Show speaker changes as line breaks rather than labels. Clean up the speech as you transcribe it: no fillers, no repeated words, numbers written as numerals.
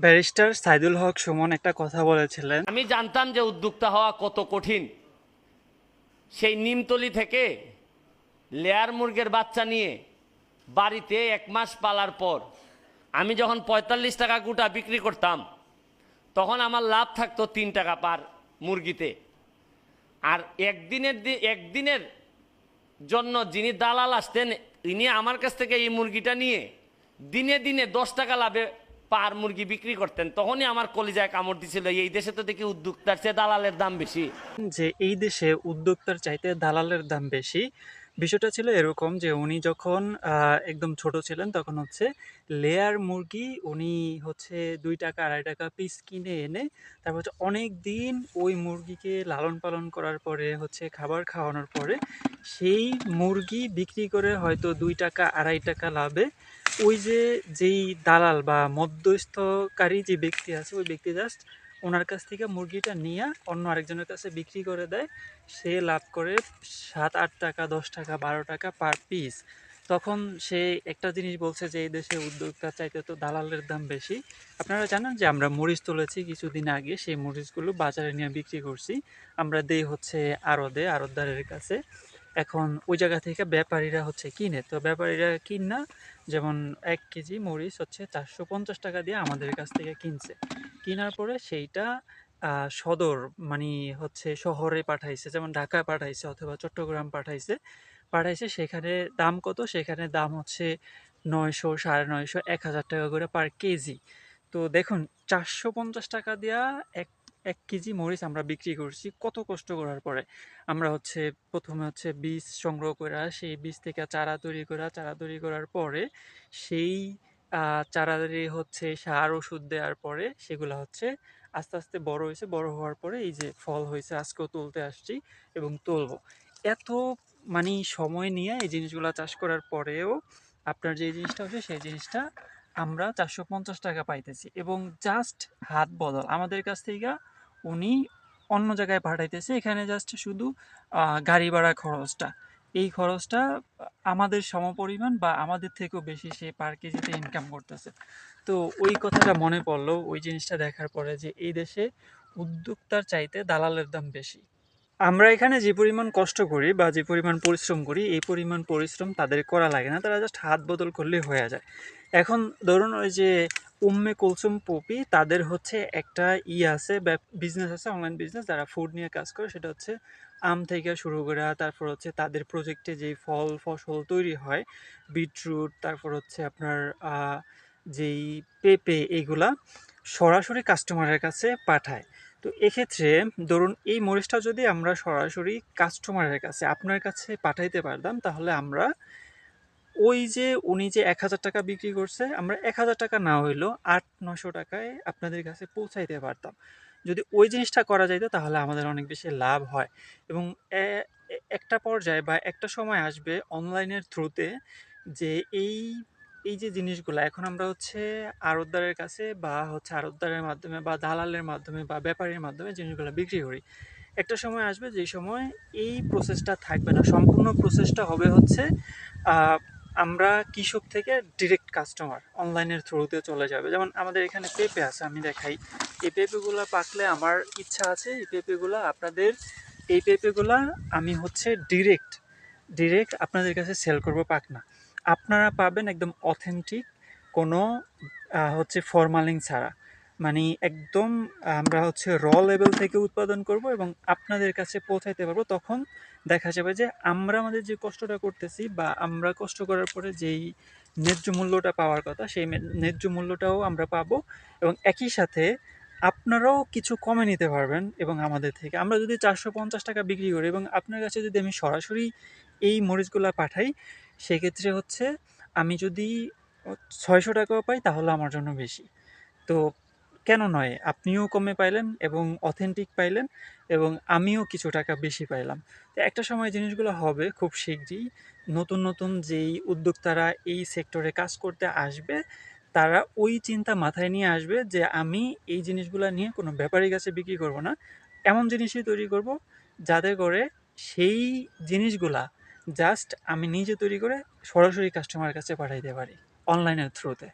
Barrister Saidul হক সুমন একটা কথা বলেছিলেন।
আমি জানতাম যে উদ্যোক্তা হওয়া কত কঠিন। সেই নিমতলি থেকে লেয়ার মুরগের বাচ্চা নিয়ে বাড়িতে 1 মাস পালার পর আমি যখন 45 টাকা গোটা বিক্রি করতাম, তখন আমার লাভ থাকতো 3 টাকা পার মুরগিতে। আর একদিনের জন্য যিনি দালাল আসতেন, ইনি আমার কাছ থেকে এই মুরগিটা নিয়ে দিনে দিনে 10 টাকা লাভে পার মুরগি বিক্রি করতেন। তখনই আমার কলিজায় কামড় দিছিল, এই দেশে তো দেখি উদ্যোক্তার চেয়ে দালালের দাম বেশি।
যে এই দেশে উদ্যোক্তার চাইতে দালালের দাম বেশি। বিষয়টা ছিল এরকম যে উনি যখন একদম ছোট ছিলেন তখন হচ্ছে লেয়ার মুরগি উনি হচ্ছে 2 টাকা 2.5 টাকা পিস কিনে এনে তারপর হচ্ছে অনেক দিন ওই মুরগিকে লালন পালন করার পরে হচ্ছে খাবার খাওয়ানোর পরে সেই মুরগি বিক্রি করে হয়তো 2 টাকা 2.5 টাকা লাভে ওই যে যেই দালাল বা মধ্যস্থকারী যে ব্যক্তি আছে ওই ব্যক্তি জাস্ট ওনার কাছ থেকে মুরগিটা নিয়ে অন্য আরেকজনের কাছে বিক্রি করে দেয়। সে লাভ করে 7-8 টাকা 10 টাকা 12 টাকা পার পিস। তখন সে একটা জিনিস বলছে যে এই দেশে উদ্যোক্তার চাইতে তো দালালের দাম বেশি। আপনারা জানেন যে আমরা মরিচ তুলেছি কিছুদিন আগে, সেই মরিচগুলো বাজারে নিয়ে বিক্রি করছি। আমরা দেই হচ্ছে আড়তদারের কাছে। এখন ওই জায়গা থেকে ব্যাপারীরা হচ্ছে কিনে, তো ব্যাপারীরা কিনা যেমন 1 কেজি মরিচ হচ্ছে 450 টাকা দিয়ে আমাদের কাছ থেকে কিনছে। কিনার পরে সেইটা সদর মানে হচ্ছে শহরে পাঠাইছে, যেমন ঢাকা পাঠাইছে অথবা চট্টগ্রাম পাঠাইছে সেখানে দাম কত? সেখানে দাম হচ্ছে 900, 950, 1000 টাকা করে পার কেজি। তো দেখুন, 450 টাকা দিয়া এক 1 কেজি মরিচ আমরা বিক্রি করছি কত কষ্ট করার পরে। আমরা হচ্ছে প্রথমে হচ্ছে বীজ সংগ্রহ করা, সেই বীজ থেকে চারা তৈরি করার পরে সেই চারা দিয়ে হচ্ছে সার ওষুধ দেওয়ার পরে সেগুলা হচ্ছে আস্তে আস্তে বড় হয়েছে। বড় হওয়ার পরে এই যে ফল হয়েছে, আজকেও তুলতে আসছি এবং তুলবো। এত মানে সময় নিয়ে এই জিনিসগুলা চাষ করার পরেও আপনার যে জিনিসটা হচ্ছে সেই জিনিসটা আমরা 450 টাকা পাইতেছি এবং জাস্ট হাত বদল আমাদের কাছ থেকে উনি অন্য জায়গায় পাঠাইতেছে। এখানে জাস্ট শুধু গাড়ি ভাড়া খরচটা, এই খরচটা আমাদের সমপরিমাণ বা আমাদের থেকেও বেশি সে পার কেজিতে ইনকাম করতেছে। তো ওই কথাটা মনে পড়লো ওই জিনিসটা দেখার পরে যে এই দেশে উদ্যোক্তার চাইতে দালালের দাম বেশি। আমরা এখানে যে পরিমাণ কষ্ট করি বা যে পরিমাণ পরিশ্রম করি এই পরিমাণ পরিশ্রম তাদের করা লাগে না, তারা জাস্ট হাত বদল করলেই হয়ে যায়। এখন ধরুন ওই যে উম্মে কুলসুম পপি, তাদের হচ্ছে একটা আছে, বিজনেস আছে, অনলাইন বিজনেস, যারা ফুড নিয়ে কাজ করে। সেটা হচ্ছে আম থেকে শুরু করে তারপর হচ্ছে তাদের প্রজেক্টে যেই ফল ফসল তৈরি হয়, বিটরুট, তারপর হচ্ছে আপনার যেই পেঁপে, এইগুলা সরাসরি কাস্টমারের কাছে পাঠায়। তো এক্ষেত্রে ধরুন এই মরিচটা যদি আমরা সরাসরি কাস্টমারের কাছে আপনার কাছে পাঠাইতে পারতাম তাহলে আমরা ওই যে উনি যে 1000 টাকা বিক্রি করছে আমরা 1000 টাকা না হইলেও 800-900 টাকায় আপনাদের কাছে পৌঁছাইতে পারতাম। যদি ওই জিনিসটা করা যাইতো তাহলে আমাদের অনেক বেশি লাভ হয়। এবং একটা পর্যায়ে বা একটা সময় আসবে অনলাইনের থ্রুতে যে এই এই যে জিনিসগুলো এখন আমরা হচ্ছে আড়তদারের কাছে বা হচ্ছে আড়তদারের মাধ্যমে বা দালালের মাধ্যমে বা ব্যাপারীর মাধ্যমে জিনিসগুলো বিক্রি করি। একটা সময় আসবে যে সময় এই প্রসেসটা থাকবে না, সম্পূর্ণ প্রসেসটা হবে হচ্ছে আহ, আমরা কৃষক থেকে ডিরেক্ট কাস্টমার অনলাইনের থ্রুতে চলে যাবে। যেমন আমাদের এখানে পেঁপে আছে, আমি দেখাই। এই পেঁপেগুলো পাকলে আমার ইচ্ছা আছে এই পেঁপেগুলা আমি হচ্ছে ডিরেক্ট ডিরেক্ট আপনাদের কাছে সেল করব পাকনা। আপনারা পাবেন একদম অথেন্টিক, কোনো হচ্ছে ফরমালিন ছাড়া। মানে একদম আমরা হচ্ছে লেভেল থেকে উৎপাদন করব এবং আপনাদের কাছে পৌঁছাইতে পারবো। তখন দেখা যাবে যে আমরা আমাদের যে কষ্টটা করতেছি বা আমরা কষ্ট করার পরে যেই ন্যায্য মূল্যটা পাওয়ার কথা সেই ন্যায্য মূল্যটাও আমরা পাবো এবং একই সাথে আপনারাও কিছু কমে নিতে পারবেন। এবং আমাদের থেকে আমরা যদি 450 টাকা বিক্রি করি এবং আপনার কাছে যদি আমি সরাসরি এই মরিচগুলা পাঠাই, সেক্ষেত্রে হচ্ছে আমি যদি 600 টাকাও পাই তাহলে আমার জন্য বেশি। তো কেন নয়? আপনিও কমে পাইলেন এবং অথেন্টিক পাইলেন এবং আমিও কিছু টাকা বেশি পাইলাম। তো একটা সময় জিনিসগুলো হবে খুব শিগগিরই। নতুন নতুন যেই উদ্যোক্তারা এই সেক্টরে কাজ করতে আসবে, তারা ওই চিন্তা মাথায় নিয়ে আসবে যে আমি এই জিনিসগুলা নিয়ে কোনো ব্যাপারীর কাছে বিক্রি করব না। এমন জিনিসই তৈরি করব যাতে করে সেই জিনিসগুলা জাস্ট আমি নিজে তৈরি করে সরাসরি কাস্টমারের কাছে পাঠাইতে পারি অনলাইনের থ্রুতে।